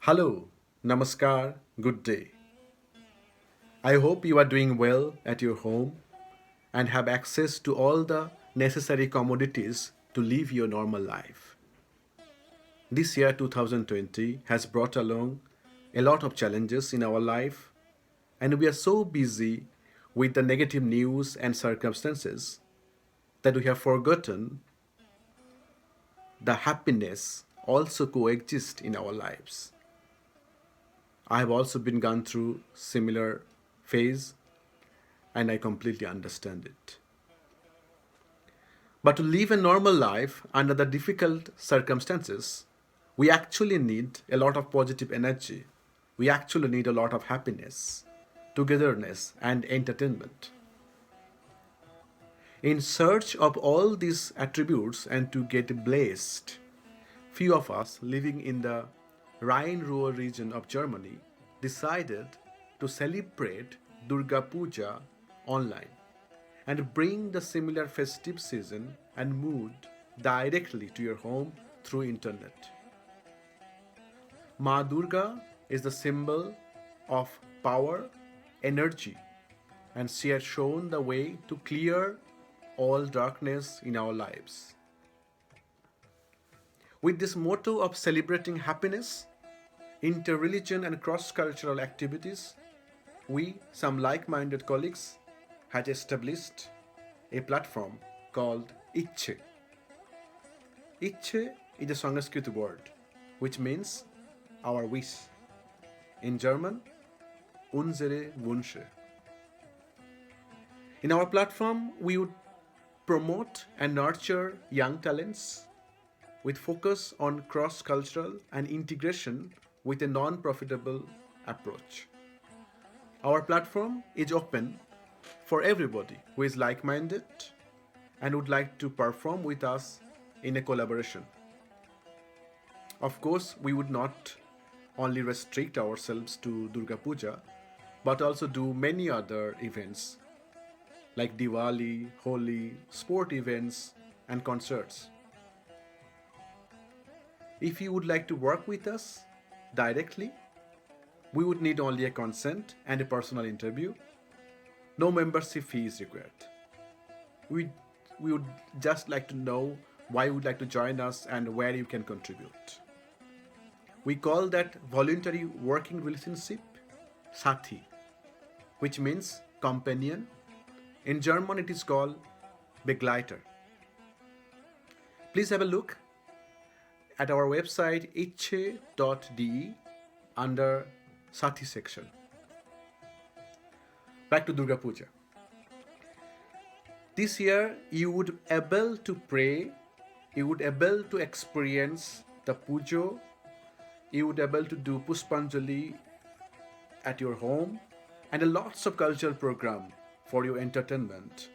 Hello, Namaskar, good day. I hope you are doing well at your home and have access to all the necessary commodities to live your normal life. This year 2020 has brought along a lot of challenges in our life, and we are so busy with the negative news and circumstances that we have forgotten the happiness also coexist in our lives. I have also been gone through similar phase and I completely understand it. But to live a normal life under the difficult circumstances, we actually need a lot of positive energy. We actually need a lot of happiness, togetherness, and entertainment. In search of all these attributes and to get blessed, few of us living in the Rhine-Ruhr region of Germany decided to celebrate Durga Puja online and bring the similar festive season and mood directly to your home through internet. Ma Durga is the symbol of power, energy, and she has shown the way to clear all darkness in our lives. With this motto of celebrating happiness, inter-religion and cross-cultural activities, we, some like-minded colleagues, had established a platform called Ichche. Ichche is a Sanskrit word which means our wish. In German, unsere Wünsche. In our platform, we would promote and nurture young talents with focus on cross cultural and integration with a non profitable approach. Our platform is open for everybody who is like minded and would like to perform with us in a collaboration. Of course, we would not only restrict ourselves to Durga Puja, but also do many other events like Diwali, Holi, sport events, and concerts. If you would like to work with us directly, we would need only a consent and a personal interview. No membership fee is required. We, we would just like to know why you would like to join us and where you can contribute. We call that voluntary working relationship Sathi, which means companion. In German, it is called Begleiter. Please have a look at our website itche.de under Sathi section. Back to Durga Puja. This year, you would able to pray, you would able to experience the pujo, you would able to do Puspanjali at your home, and a lots of cultural program for your entertainment.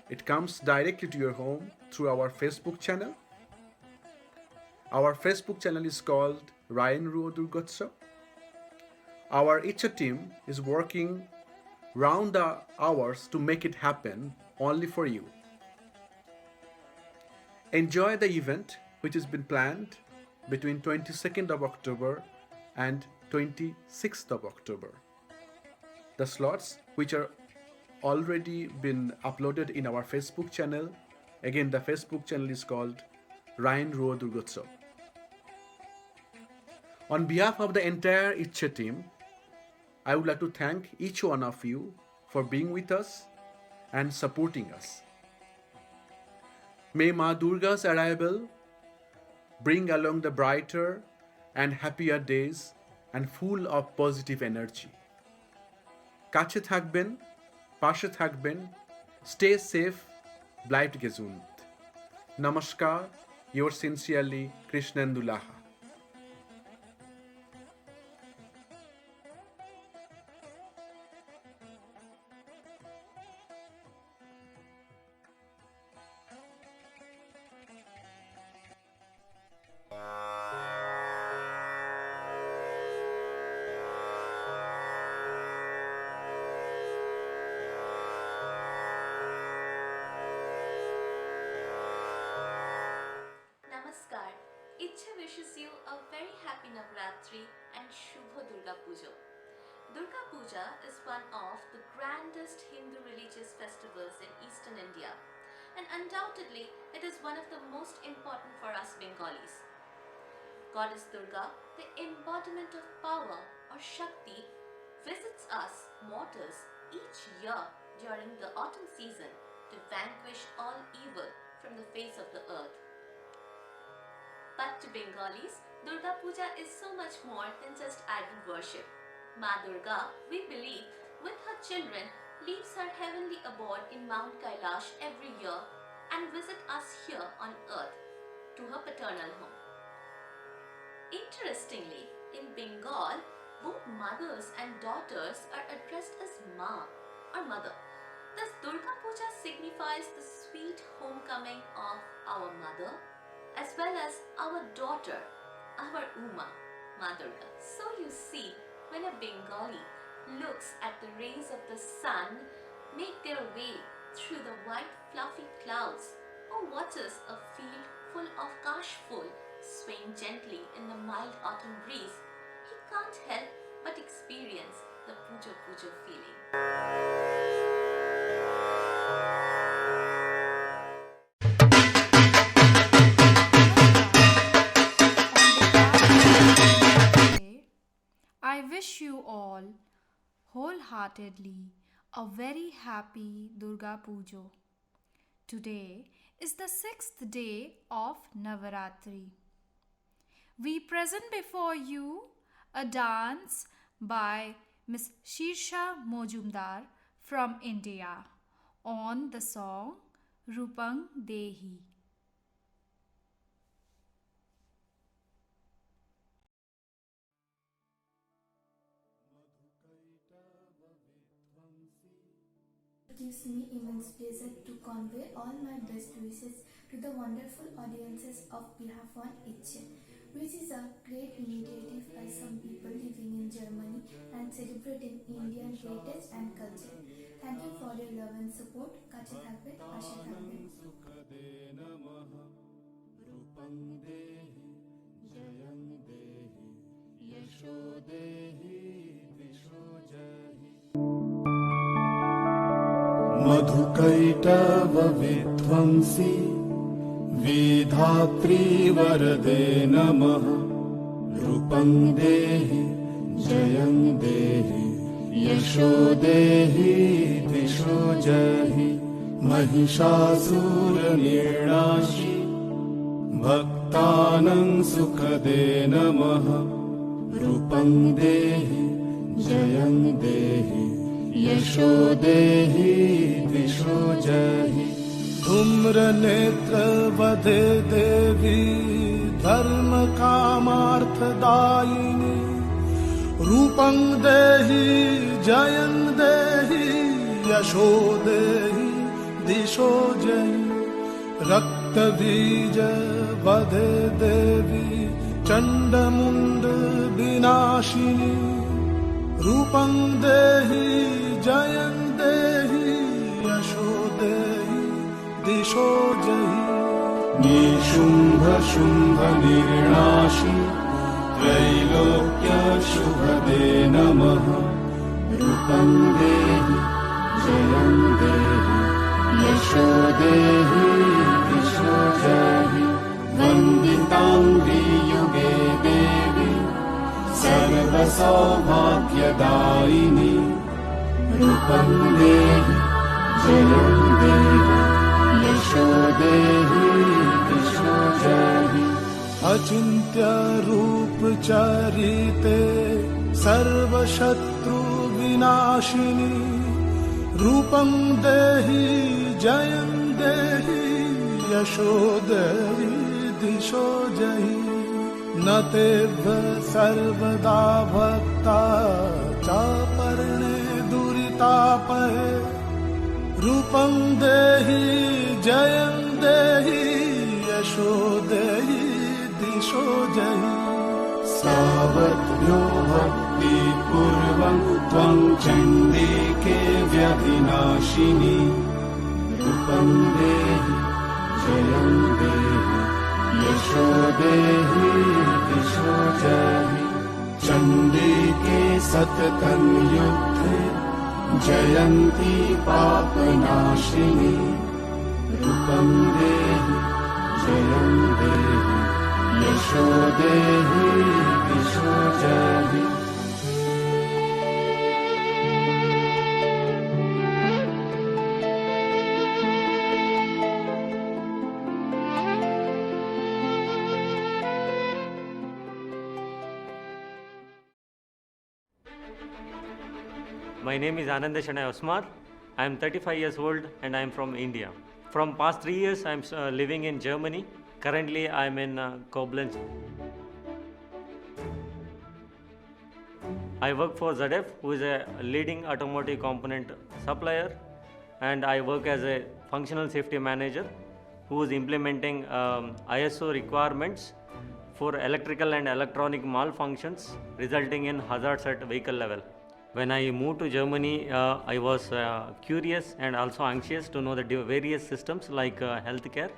It comes directly to your home through our Facebook channel. Our Facebook channel is called Ryan Ruo Durgotsav. Our Icha team is working round the hours to make it happen only for you. Enjoy the event which has been planned between 22nd of October and 26th of October. The slots which are already been uploaded in our Facebook channel. Again, the Facebook channel is called Ryan Ruo Durgotsav. On behalf of the entire Icha team, I would like to thank each one of you for being with us and supporting us. May Ma Durga's arrival bring along the brighter and happier days and full of positive energy. কাছে থাকবেন, পাশে থাকবেন, stay safe, bleibt gesund. Namaskar, yours sincerely, Krishnendu Laha. Namaskar. Icha wishes you a very happy Navratri and Shubha Durga Puja. Durga Puja is one of the grandest Hindu religious festivals in eastern India, and undoubtedly it is one of the most important for us Bengalis. Goddess Durga, the embodiment of power or Shakti, visits us mortals each year during the autumn season to vanquish all evil from the face of the earth. But to Bengalis, Durga Puja is so much more than just idol worship. Ma Durga, we believe, with her children, leaves her heavenly abode in Mount Kailash every year and visit us here on earth to her paternal home. Interestingly, in Bengal, both mothers and daughters are addressed as Ma or mother. Thus, Durga Puja signifies the sweet homecoming of our mother as well as our daughter, our Uma, Ma Durga. So you see, when a Bengali looks at the rays of the sun make their way through the white fluffy clouds, or watches a field full of kashful swaying gently in the mild autumn breeze, he can't help but experience the Puja Puja feeling. I wish you all wholeheartedly a very happy Durga Puja. Today is the 6th day of Navaratri. We present before you a dance by Miss Shirsha Mojumdar from India on the song Rupang Dehi. It gives me immense pleasure to convey all my best wishes to the wonderful audiences of Behalf on Itche, which is a great initiative by some people living in Germany and celebrating Indian heritage and culture. Thank you for your love and support. Kache thakbe, pashe thakbe. Madhukaitabh विध्वंसी Vidhatri वरदे नमः रूपं देहि जयं देहि यशो देहि दिशो जहि महिषासुरनिर्णाशि भक्तानां सुखदे नमः रूपं देहि जयं देहि यशो देहि दिशो जहि धूम्रनेत्र वदे देवी धर्म कामार्थदायिनी रूपं देहि जयं देहि यशो देहि दिशो जहि रक्तबीज वदे देवी चण्डमुण्ड विनाशिनी रूपं देहि जयं देहि यशो देहि दिशो जहि निशुम्भ शुम्भ निर्णाशि त्रैलोक्य शुभदे नमः रूपं देहि जयं देहि यशो देहि दिशो जहि वन्दिताङ्घ्रि युगे देवी सर्वसौभाग्यदायिनी रूपं देहि जयं देहि यशो देहि दिशो जहि अचिन्त्य रूप चरिते सर्वशत्रु विनाशिनी रूपं देहि जयं देहि यशो देहि दिशो जहि न तेभ्य सर्वदा भक्ता चापर्णे दुरितापहे रूपं देहि जयं देहि यशो देहि दिशो जहि सावत्भ्यो भक्तिपूर्वं त्वं चण्डिके व्यधिनाशिनी रूपं देहि जयं देहि यशो देहि दिशो जहि सततं युद्धे जयन्ती पापनाशिनी रूपं देहि जयं देहि यशो देहि विश्वजयहि My name is Anand Shanai Osmar. I am 35 years old and I am from India. From past 3 years I am living in Germany. Currently I am in Koblenz. I work for ZF, who is a leading automotive component supplier, and I work as a functional safety manager who is implementing ISO requirements for electrical and electronic malfunctions resulting in hazards at vehicle level. When I moved to Germany, I was curious and also anxious to know the various systems like healthcare.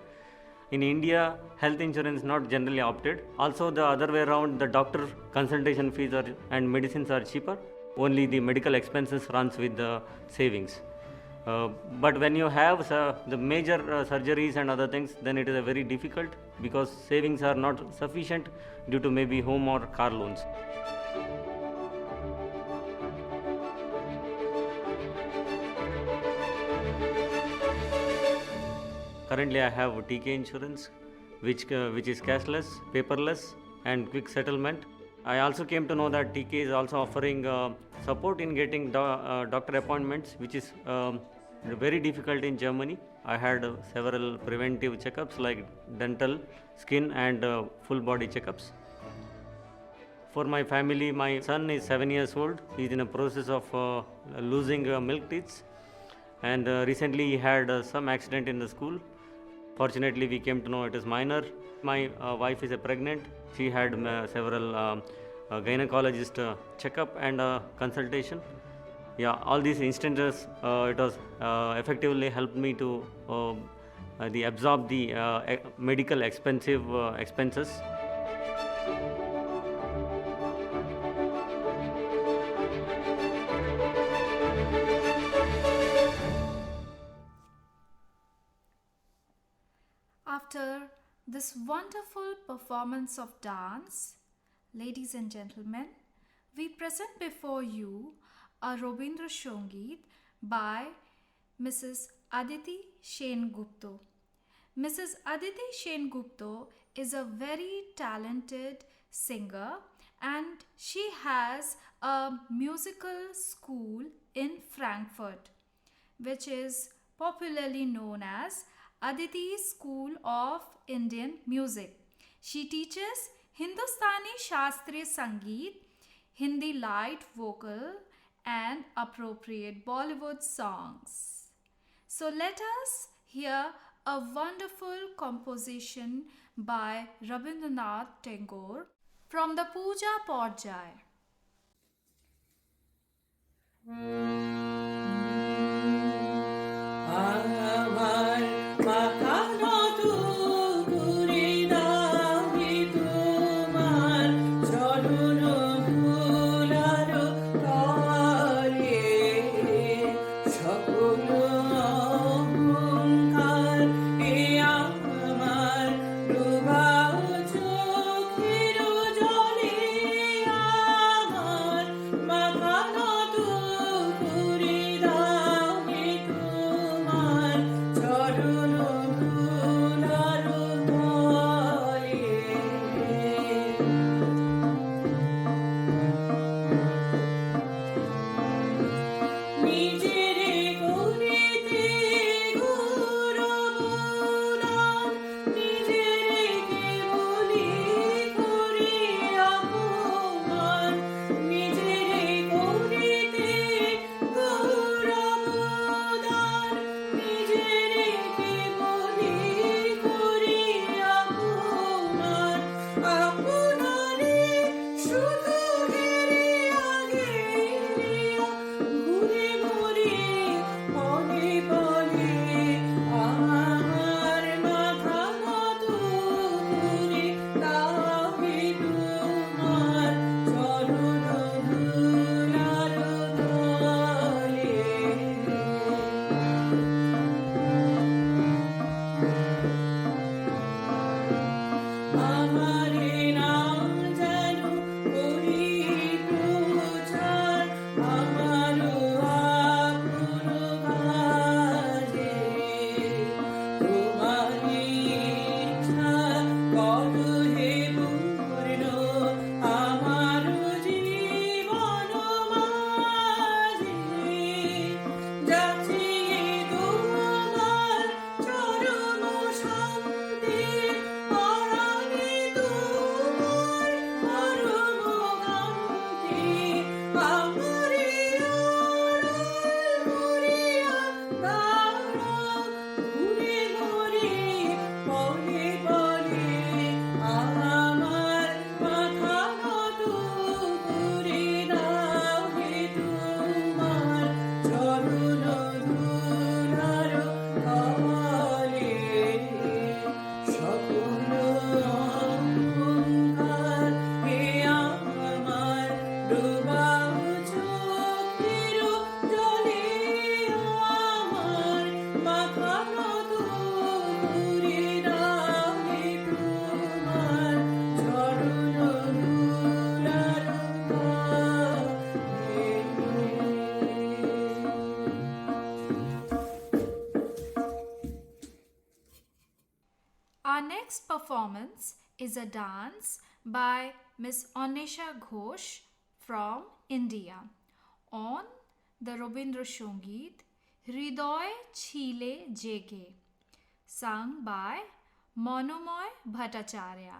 In India, health insurance is not generally opted. Also, the other way around, the doctor consultation fees and medicines are cheaper. Only the medical expenses runs with the savings. But when you have the major surgeries and other things, then it is very difficult because savings are not sufficient due to maybe home or car loans. Currently, I have TK insurance, which is cashless, paperless, and quick settlement. I also came to know that TK is also offering support in getting doctor appointments, which is very difficult in Germany. I had several preventive checkups like dental, skin, and full body checkups. For my family, my son is 7 years old. He is in a process of losing milk teeth, and recently he had some accident in the school. Fortunately, we came to know it is minor. My wife is pregnant. She had several gynecologist checkup and consultation. Yeah, all these instances, it was effectively helped me to absorb the medical expenses. After this wonderful performance of dance, ladies and gentlemen, we present before you a Robindra Sangeet by Mrs. Aditi Sengupta. Mrs. Aditi Sengupta is a very talented singer and she has a musical school in Frankfurt, which is popularly known as Aditi School of Indian Music. She teaches Hindustani Shastriya Sangeet, Hindi light vocal, and appropriate Bollywood songs. So let us hear a wonderful composition by Rabindranath Tagore from the Puja Porjai. Makana tu kuri Our next performance is a dance by Miss Anisha Ghosh from India on the Robindra Sangeet Hridoy Chhile Jege, sung by Manomoy Bhattacharya.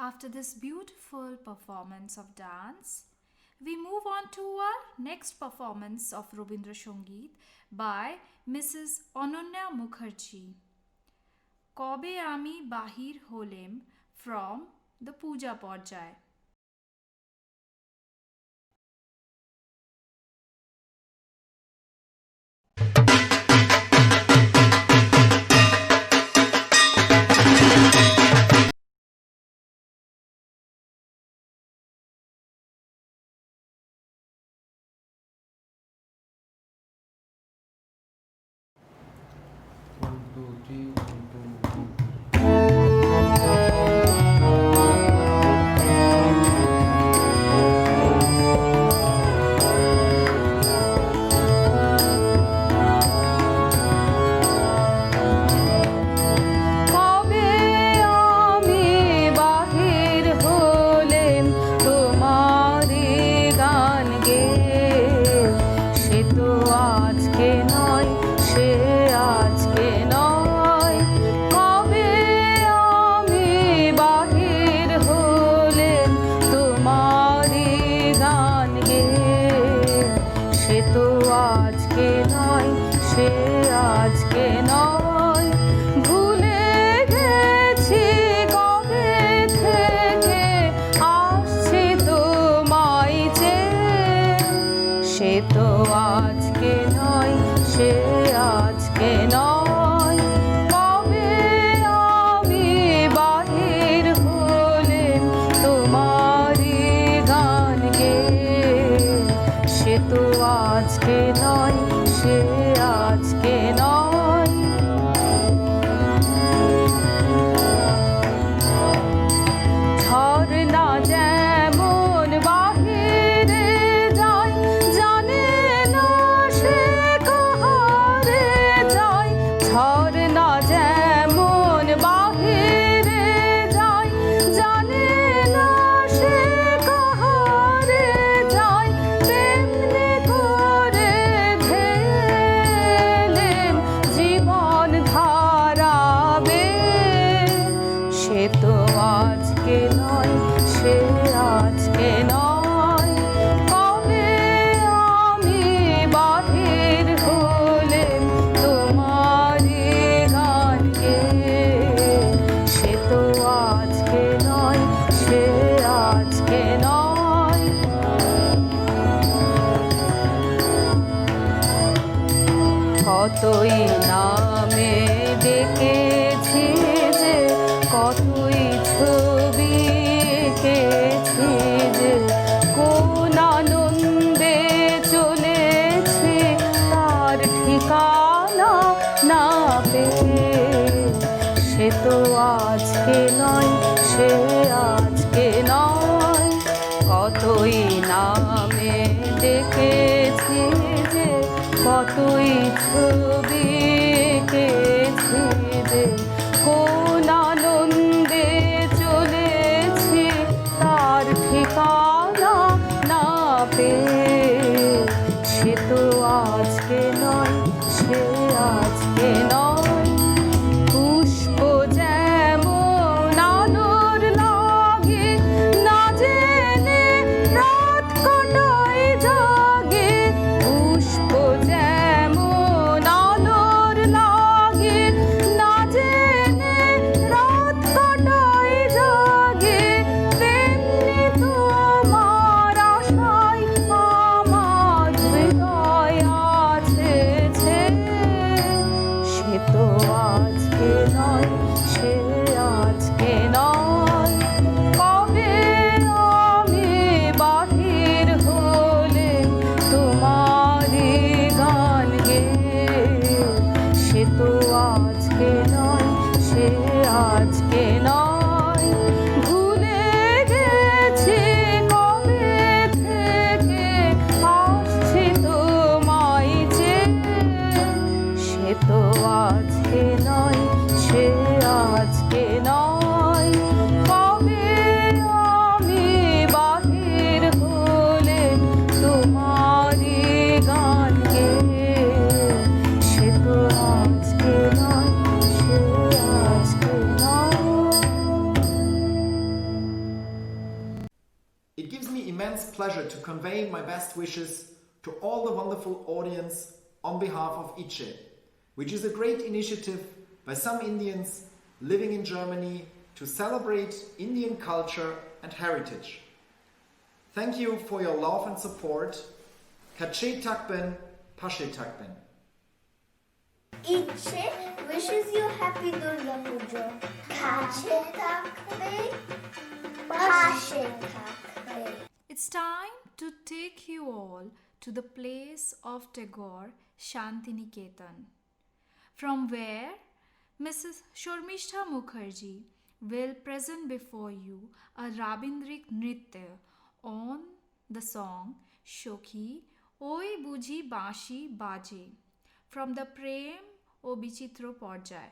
After this beautiful performance of dance, we move on to our next performance of Robindra Sangeet by Mrs. Onanya Mukherjee. Kobe Ami Bahir Holem from the Puja Porjay. One, two, three, one, two, one. কবে আমি বাহির হলেম তোমারি গান গেয়ে, সে তো আজকে নয়, সে আজকে নয়। কবে আমি বাহির হলেম তোমারি গান গেয়ে, সে তো আজকে নয়, সে আজকে নয়। ভুলে গেছি কবে থেকে আসছি তোমায় চেয়ে, সে তো আজকে নয়, সে আজকে নয়। কবে আমি বাহির হলেম তোমারি গান গেয়ে, সে তো আজকে নয়, সে আজকে নয়। ঝরনা যেমন বাহিরে যায়, জানে না সে কাহারে যায়। ঝরনা যেমন বাহিরে যায়, জানে না সে কাহারে যায়। তেমনি করে ঢেলেম জীবন ধারাবে, সে তো আজকে নয়, সে আজকে নয়। কবে আমি বাহির হলেম তোমারি গান গেয়ে, সে তো আজকে নয়, সে আজকে নয়। কতই নামে ডেকেছি যে, কতই ছবি এঁকেছি যে, কোন আনন্দে চলেছি তার ঠিকানা না পেয়ে, সে তো আজকে নয়, সে আজকে নয়। কতই নামে ডেকেছি যে, কতই ছবি এঁকেছি যে, কোন আনন্দে চলেছি তার ঠিকানা না পেয়ে, সে তো আজকে নয়, সে আজকে নয়। পুষ্প যেমন আলোর লাগে, না জেনে রাত কাটায় জাগে। পুষ্প যেমন immense pleasure to convey my best wishes to all the wonderful audience on behalf of ICCE, which is a great initiative by some Indians living in Germany to celebrate Indian culture and heritage. Thank you for your love and support. Kache Takben, Pashe Takben. ICCE wishes you happy Durga Puja. Kache Takbe, Pashe Takbe. It's time to take you all to the place of Tagore, Shantiniketan, from where Mrs. Shormishtha Mukherjee will present before you a Rabindrik Nritya on the song Shokhi Oi Buji Bashi Baje from the Prem O Bichitro Porjay.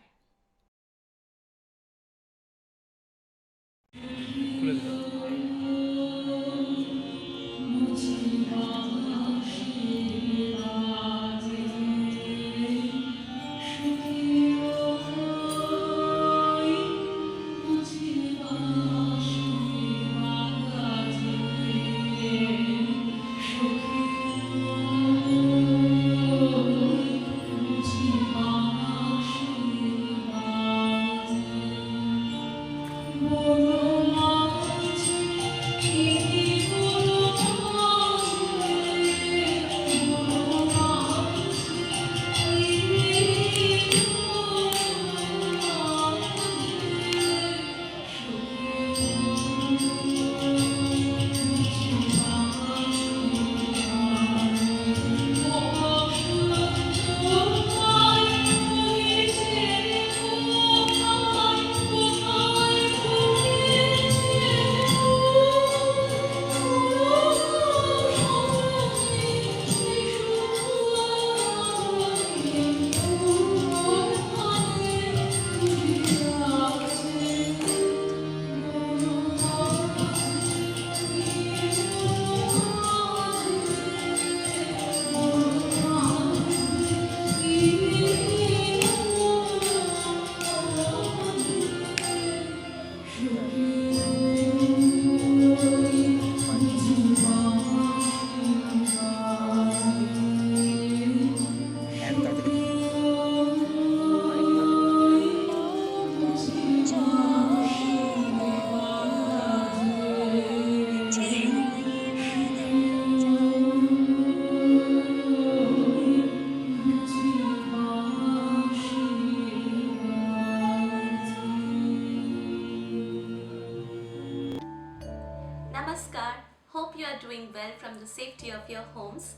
Namaskar. Hope you are doing well from the safety of your homes.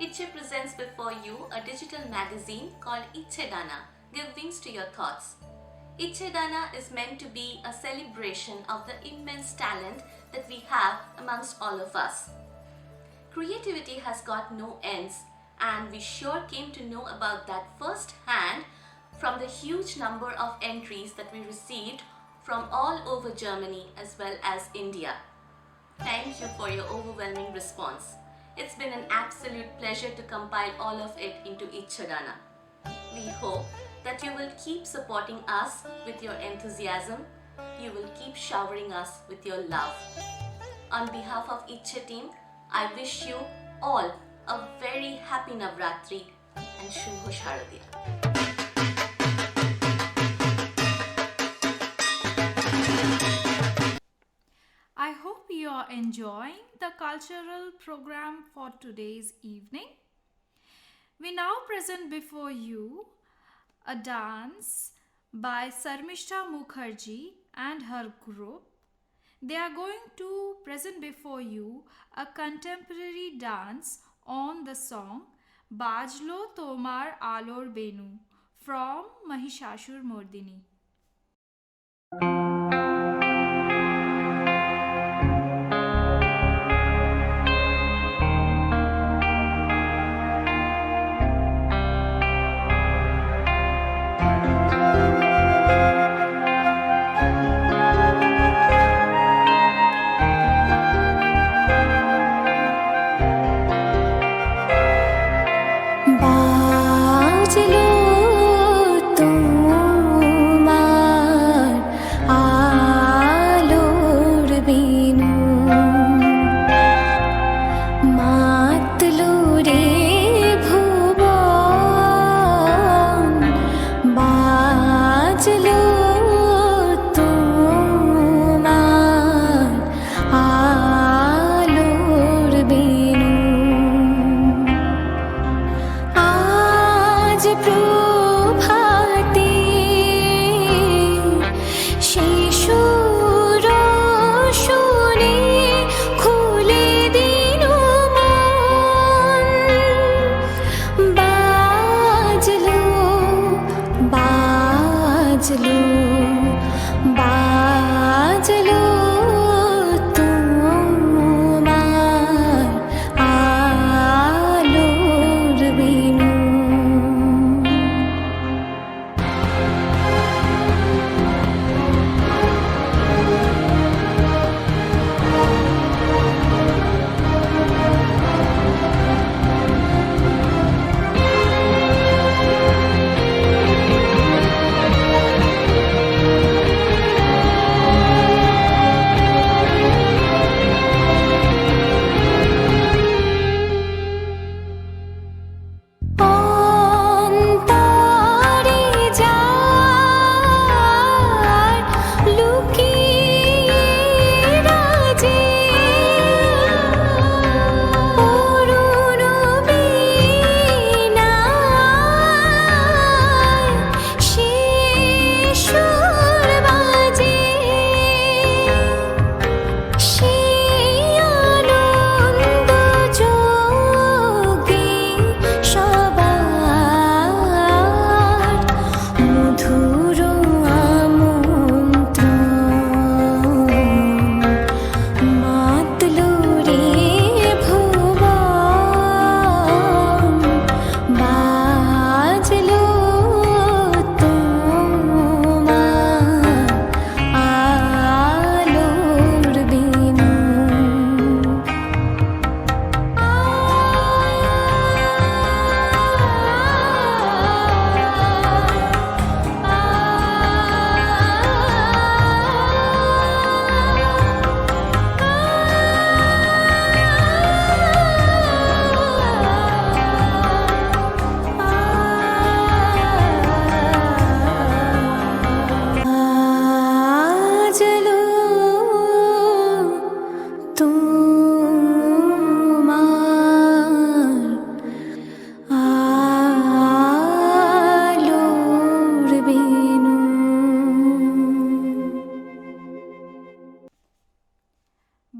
ICCE presents before you a digital magazine called ICCE Dana, Give Wings to Your Thoughts. ICCE Dana is meant to be a celebration of the immense talent that we have amongst all of us. Creativity has got no ends, and we sure came to know about that firsthand from the huge number of entries that we received from all over Germany as well as India. Thank you for your overwhelming response. It's been an absolute pleasure to compile all of it into ICCE Dana. We hope that you will keep supporting us with your enthusiasm. You will keep showering us with your love. On behalf of ICCE team, I wish you all a very happy Navratri and Shubho Sharadiya. I hope you are enjoying the cultural program for today's evening. We now present before you a dance by Sarmishta Mukherjee and her group. They are going to present before you a contemporary dance on the song Bajlo Tomar Alor Benu from Mahishashur Mordini. बाजलो तुम्हार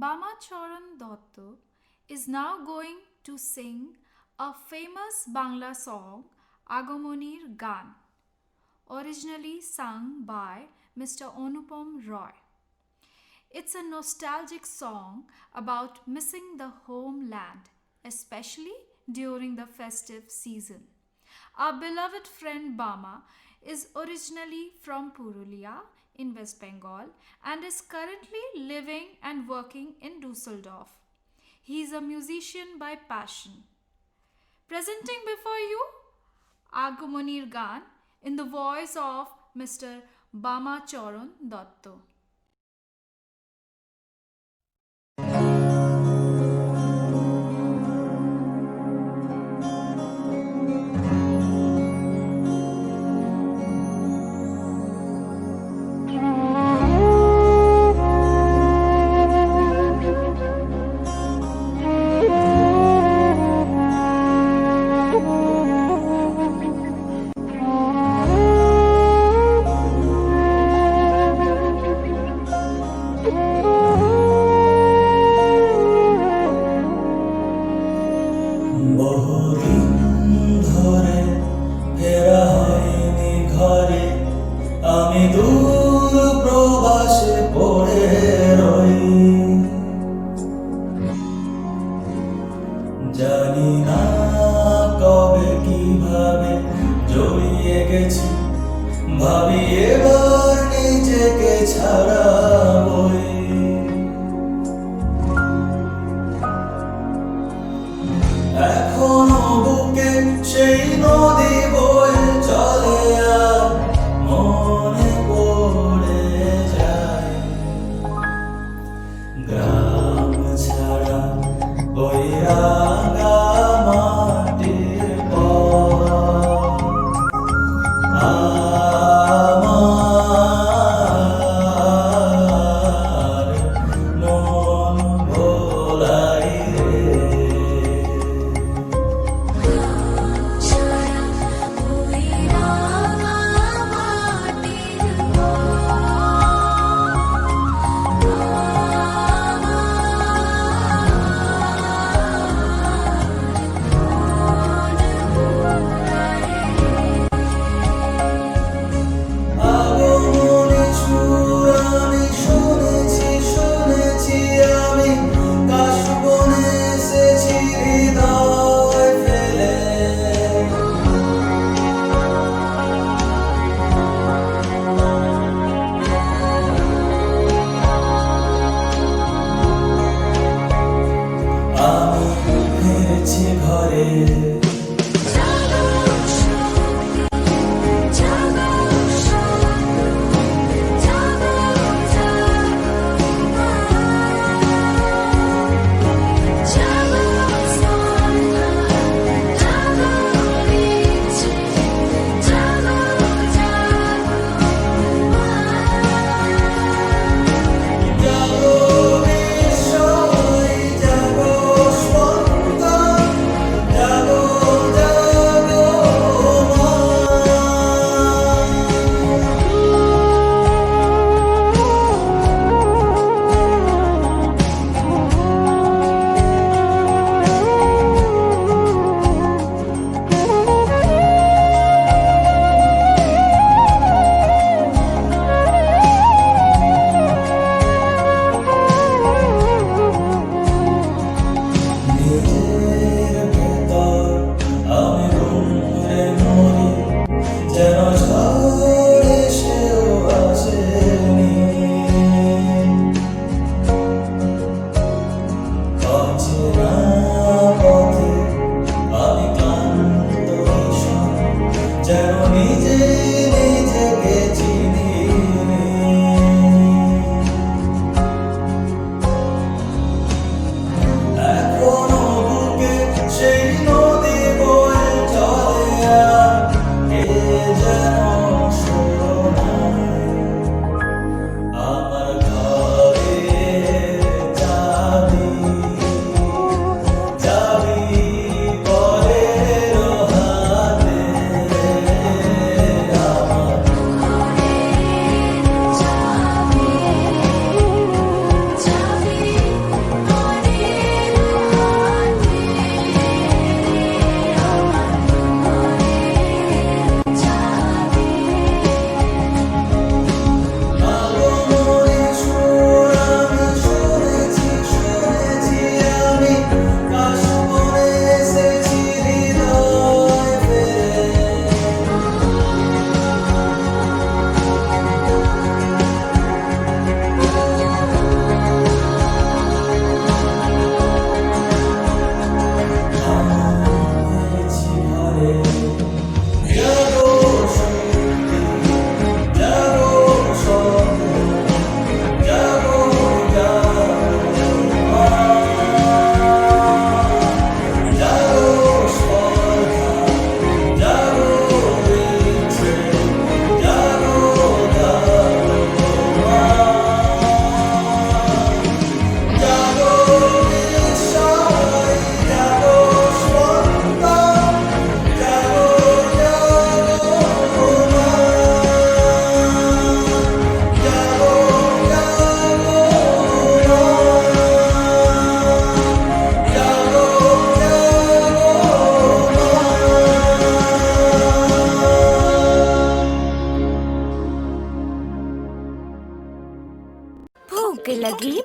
Bama Charan Dotto is now going to sing a famous Bangla song, Agamonir Gan, originally sung by Mr. Anupam Roy. It's a nostalgic song about missing the homeland, especially during the festive season. Our beloved friend Bama is originally from Purulia in West Bengal and is currently living and working in Dusseldorf. He is a musician by passion. Presenting before you Agamonir Gan in the voice of Mr. Bama Charan Dotto. বহুদিন ধরে ফেরা হয়নি ঘরে, আমি দূর প্রবাসে পড়ে রই। জানি না কবে কিভাবে জড়িয়ে গেছি, ভাবি এবার নিজেকে ছাড়াবই।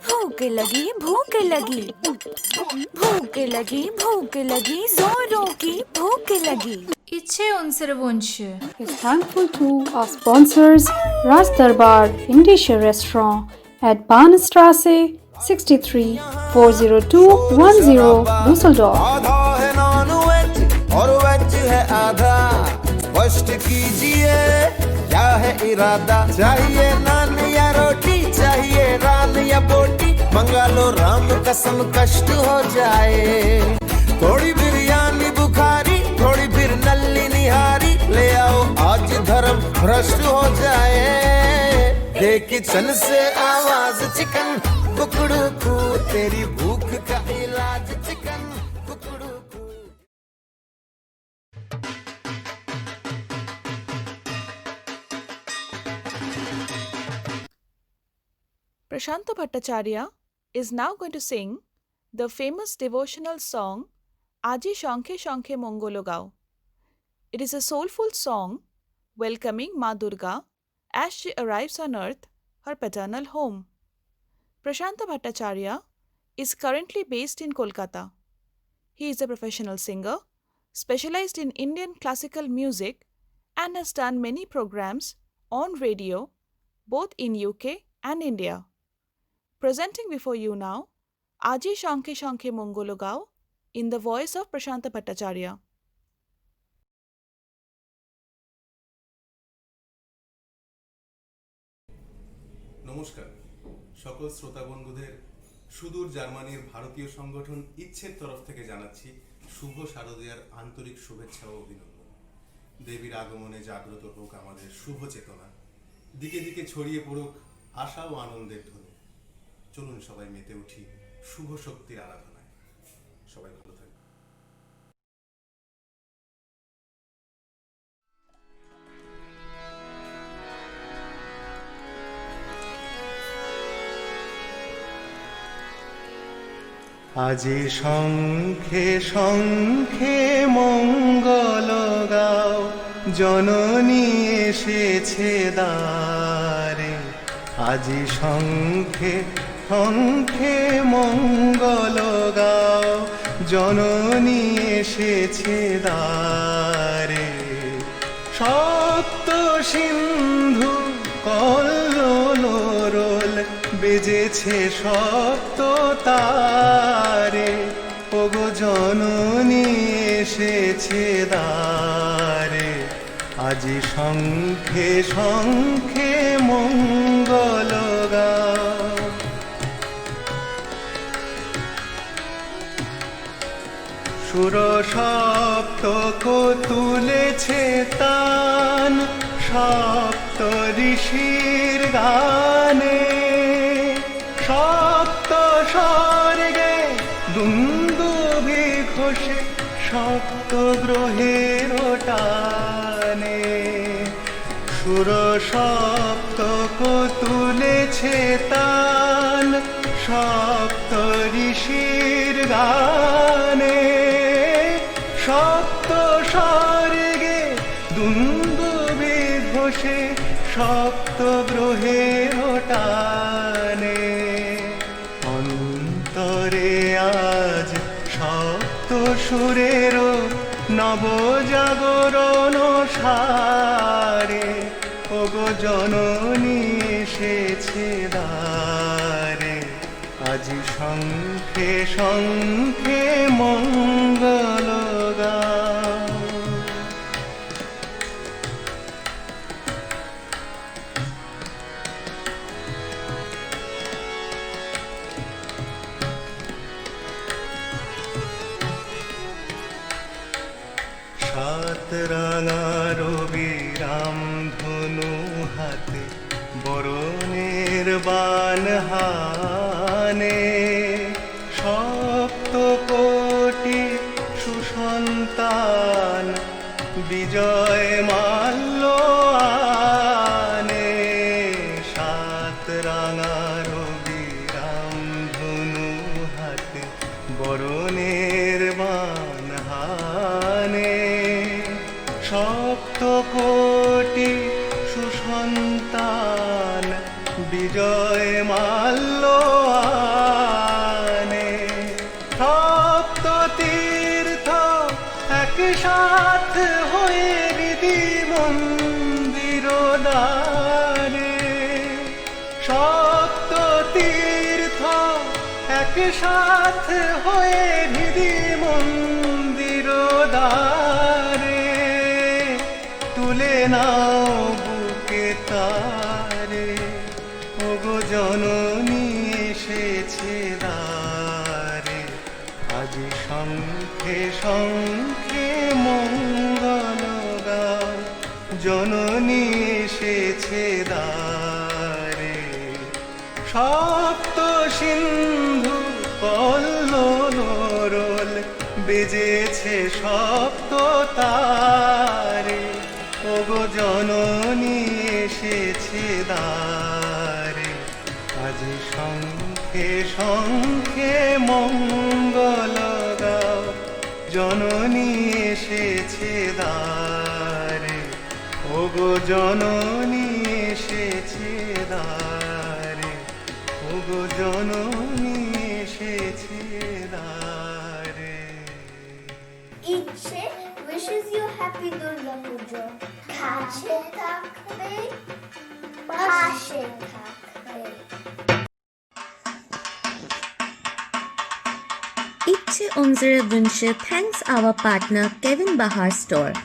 भूख लगी भूख लगी भूख लगी भूख लगी जोरों की भूख लगी. İçe unsere Wünsche. is thankful to our sponsors Ras Darbar Indische Restaurant at Bahnstraße 63 40210 Düsseldorf. आधा है नॉन वेज और वेज है आधा. स्पष्ट कीजिए क्या है इरादा. चाहिए नान या रोटी, चाहिए रान या बोटी. मंगा लो राम कसम कष्ट हो जाए. थोड़ी बिरयानी बुखारी, थोड़ी फिर नल्ली निहारी. ले आओ आज धर्म भ्रष्ट हो जाए. दे किचन से आवाज चिकन कुकड़ू कू. तेरी भूख का इलाज चिकन कुकड़ू कू. Prashanta Bhattacharya is now going to sing the famous devotional song Aji Shankhe Shankhe Mongolo Gao. It is a soulful song welcoming Ma Durga as she arrives on earth, her paternal home. Prashanta Bhattacharya is currently based in Kolkata. He is a professional singer, specialized in Indian classical music, and has done many programs on radio both in UK and India. Presenting before you now, Aji Shankhe Shankhe Mongolo Gao in the voice of Prashanta Bhattacharya. নমস্কার সকল শ্রোতা বন্ধুদের সুদূর জার্মানির ভারতীয় সংগঠন ইচ্ছের তরফ থেকে জানাচ্ছি শুভ শারদীয়ার আন্তরিক শুভেচ্ছা ও অভিনন্দন। দেবীর আগমনে জাগ্রত হোক আমাদের শুভ চেতনা, দিকে দিকে ছড়িয়ে পড়ুক আশা ও আনন্দের ধ্বনি। চলুন সবাই মেতে উঠি শুভ শক্তির আরাধনায়। সবাই ভালো থাকবেন। আজি শঙ্খে শঙ্খে মঙ্গল গাও, জননী এসেছে দ্বারে। আজি শঙ্খে শঙ্খে মঙ্গল গাও, জননী এসেছে দ্বারে। সপ্ত সিন্ধু কল্লোল বেজেছে সপ্ত তারে। ওগো জননী এসেছে দ্বারে। আজি শঙ্খে শঙ্খে মঙ্গল গাও। সুর সপ্তক তুলেছে তান, সপ্ত ঋষির গানে। সপ্ত স্বর্গে দুন্দুভি ঘোষে সপ্ত গ্রহের টানে। সুর সপ্তক তুলেছে তান, সপ্ত ঋষির গানে। সপ্ত স্বর্গে দুন্দুভি ঘোষে সপ্ত গ্রহের টানে। অন্তরে আজ সপ্ত সুরের নবজাগরণ সারে। ওগো জননী এসেছে দ্বারে। আজি শঙ্খে শঙ্খে মঙ্গল গাও। সাত রাঙা রবি রাম ধনু হাতে, বরণের বান হানে। সপ্ত কোটি সুসন্তান বিজয় মাল্য আনে। সাত রাঙা রবি রাম ধনু হাতে, বরণের বান হানে। সপ্ত কোটি সুসন্তান বিজয় মাল্য একসাথে হয়ে হৃদি মন্দির দ্বারে তুলে নাও বুকে তারে, ওগো জননী এসেছে দ্বারে, আজি শঙ্খে শঙ্খে মঙ্গল গাও, জননী এসেছে দ্বারে। সপ্ত সিন্ধু কল্লোল বেজেছে সপ্ত তারে, ওগো জননী এসেছে দ্বারে, আজি শঙ্খে শঙ্খে মঙ্গল গাও, জননী এসেছে দ্বারে, ওগো জননী এসেছে দ্বারে, ওগো জননী এসেছে দ্বারে। ইচ্ছে wishes you happy Durga Puja. কাছে থাকবে, পাশে থাকবে। Itche unsere Wünsche thanks our partner Kevin Bahar Store.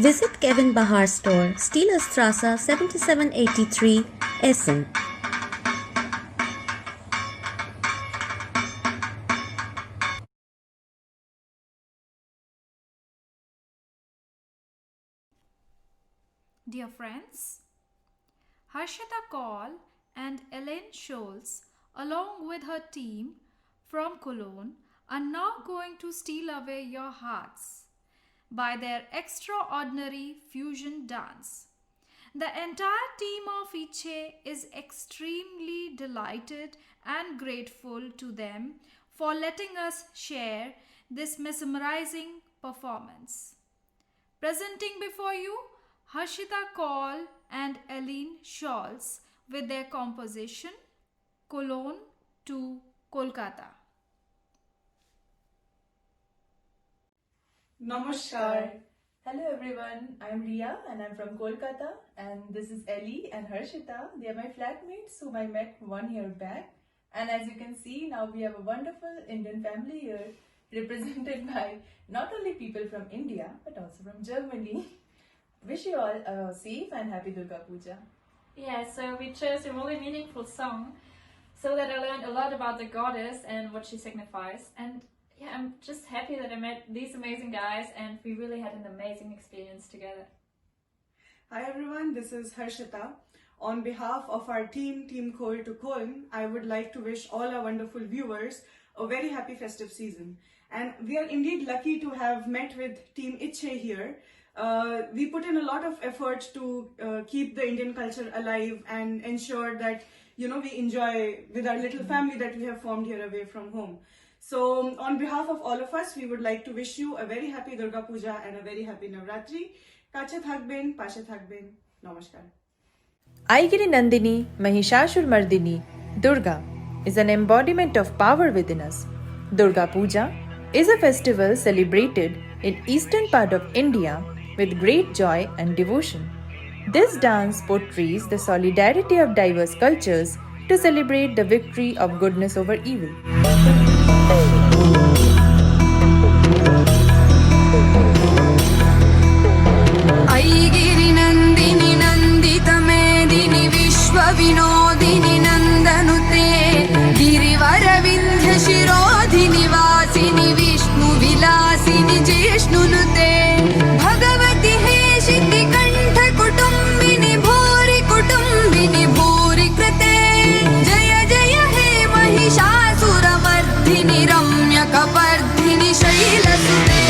Visit Kevin Bahar Store, Stielerstraße 7783, Essen. Dear friends, Harshita Kaul and Elaine Scholz, along with her team from Cologne, are now going to steal away your hearts by their extraordinary fusion dance. The entire team of Itche is extremely delighted and grateful to them for letting us share this mesmerizing performance. Presenting before you Harshita Kaul and Elaine Scholz with their composition Cologne to Kolkata. Namaskar. Hello everyone, I'm Riya and I'm from Kolkata, and this is Ellie and Harshita. They are my flatmates whom I met 1 year back, and as you can see now we have a wonderful Indian family here represented by not only people from India but also from Germany. Wish you all a safe and happy Durga Puja. Yeah, so we chose a really meaningful song so that I learned a lot about the goddess and what she signifies, and yeah, I'm just happy that I met these amazing guys and we really had an amazing experience together. Hi everyone, this is Harshita. On behalf of our team Kol to Koln, I would like to wish all our wonderful viewers a very happy festive season. And we are indeed lucky to have met with Team Itche here. We put in a lot of effort to keep the Indian culture alive and ensure that, we enjoy with our little family that we have formed here away from home. So on behalf of all of us, we would like to wish you a very happy Durga Puja and a very happy Navratri. Kache thakben, pashe thakben. Namaskar. Aigiri Nandini, Mahishashur Mardini, Durga is an embodiment of power within us. Durga Puja is a festival celebrated in eastern part of India with great joy and devotion. This dance portrays the solidarity of diverse cultures to celebrate the victory of goodness over evil. ऐगिरि नन्दिनि नन्दित मेदिनि विश्व विनोदिनि नन्दनुते गिरिवर विन्ध्य शिरोधिनि वासिनि विष्णु विलासिनि जिष्णुनुते भगवति हेशिति कण्ठ कुटुम्बिनि भूरि कुटुम्बिनि भूरि कृते जय जय हे महिषासुरमर्दिनि रम्यकपर्दिनि शैलसुते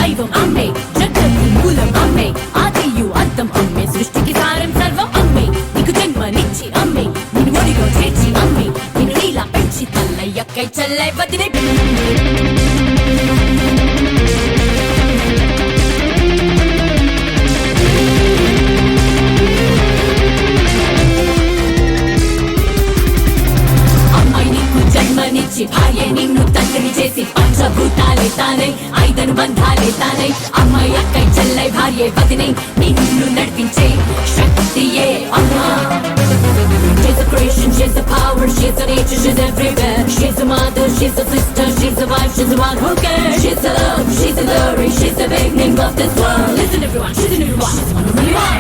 దైవం అమ్మే జగత్తు మూలం అమ్మే ఆదియు అంతం అమ్మే సృష్టికి సారం సర్వం అమ్మే నీకు జన్మనిచ్చి అమ్మే నిన్ను ఒడిలో చేర్చి అమ్మే నిన్ను నీలా పెంచి తల్లయ్యక్కై చెల్లై వదిలే జన్మనిచ్చి భార్య నిన్ను తండ్రిని చేసి పంచభూతాలే తానై ఐదను బంధాలే తానై అమ్మాయి అక్కై చెల్లై భార్య వదినై నిన్ను నడిపించే శక్తియే అమ్మా. She's a creation, she's the power, she's the nature, she's everywhere. She's the mother, she's the sister, she's the wife, she's the one who cares. She's the love, she's the glory, she's the beginning of this world. Listen everyone, she's the new one, she's the one who really won.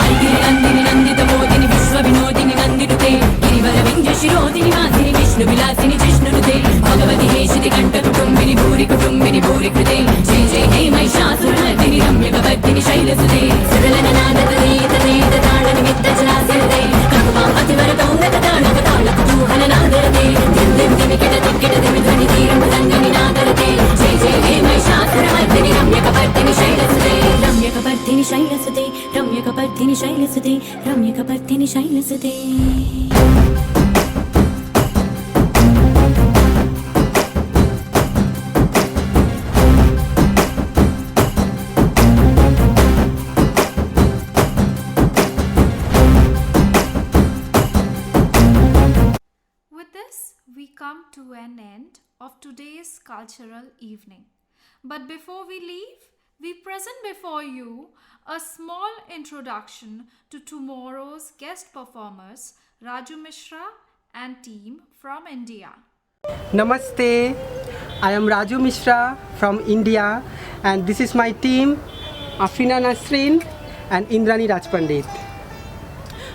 ఐగిరి Nandini Nanditha మోదిని విశ్వ వినోదిని నందినుతే గిరివర వింధ్య శిరోదిని మాసిని విష్ణు విలాసిని జిష్ణునుతే భగవతి హేషితి కంఠ కుటుంబిని భూరి కుటుంబిని భూరి కృతే జయ జయ హే మహిషాసురమర్దిని రమ్యకవర్దిని శైలసుతే సరళన నాదతనీత తాళ నిమిత్త జలాసిరతే కనుమాం అతివరతౌన్నత తాళక తాళ కుతూహల నాదరతే దిం దిమికిట దిక్కిట దిమి ధ్వని తీరం రంగని నాదరతే జయ జయ హే Mahishasuramardini రమ్యకవర్దిని శైలసుతే రమ్యకవర్దిని శైలసుతే రమ్యకవర్దిని శైలసుతే రమ్యకవర్దిని శైలసుతే. With this, we come to an end of today's cultural evening. But before we leave, we present before you a small introduction to tomorrow's guest performers, Raju Mishra and team from India. Namaste, I am Raju Mishra from India and this is my team Afrina Nasreen and Indrani Rajpandit.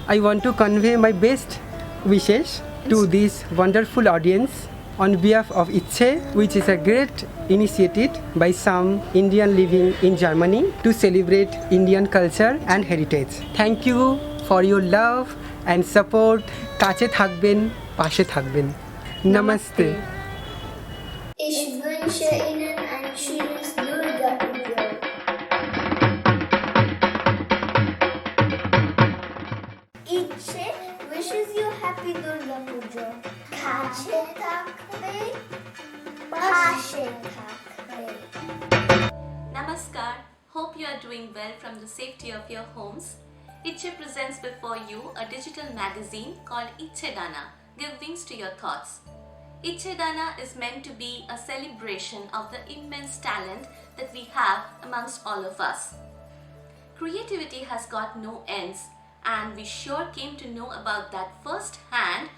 I want to convey my best wishes to this wonderful audience on behalf of ICCHE, which is a great initiative by some Indian living in Germany to celebrate Indian culture and heritage. Thank you for your love and support. Kache thakben, pashe thakben. Namaste. Ich wünsche Ihnen ein schönes Durga Puja. ICCHE wishes you happy Durga Puja. Kache thakbe, pashe thakbe. Namaskar. Hope you are doing well from the safety of your homes. ICCHE presents before you a digital magazine called ICCHE Dana. Give wings to your thoughts. ICCHE Dana is meant to be a celebration of the immense talent that we have amongst all of us. Creativity has got no ends, and we sure came to know about that firsthand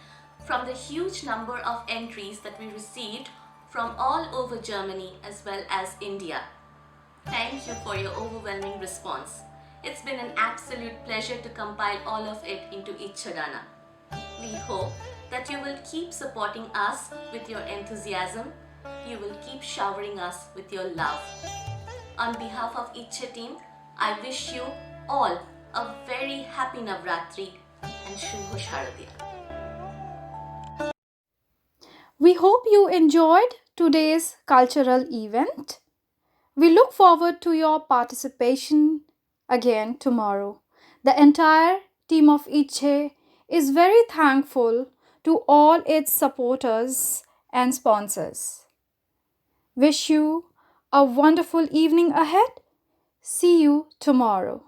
from the huge number of entries that we received from all over Germany as well as India. Thank you for your overwhelming response. It's been an absolute pleasure to compile all of it into ICCHE Dana. We hope that you will keep supporting us with your enthusiasm. You will keep showering us with your love. On behalf of ICCHE team, I wish you all a very happy Navratri and Shubho Sharadiya. We hope you enjoyed today's cultural event. We look forward to your participation again tomorrow. The entire team of ICCHE is very thankful to all its supporters and sponsors. Wish you a wonderful evening ahead. See you tomorrow.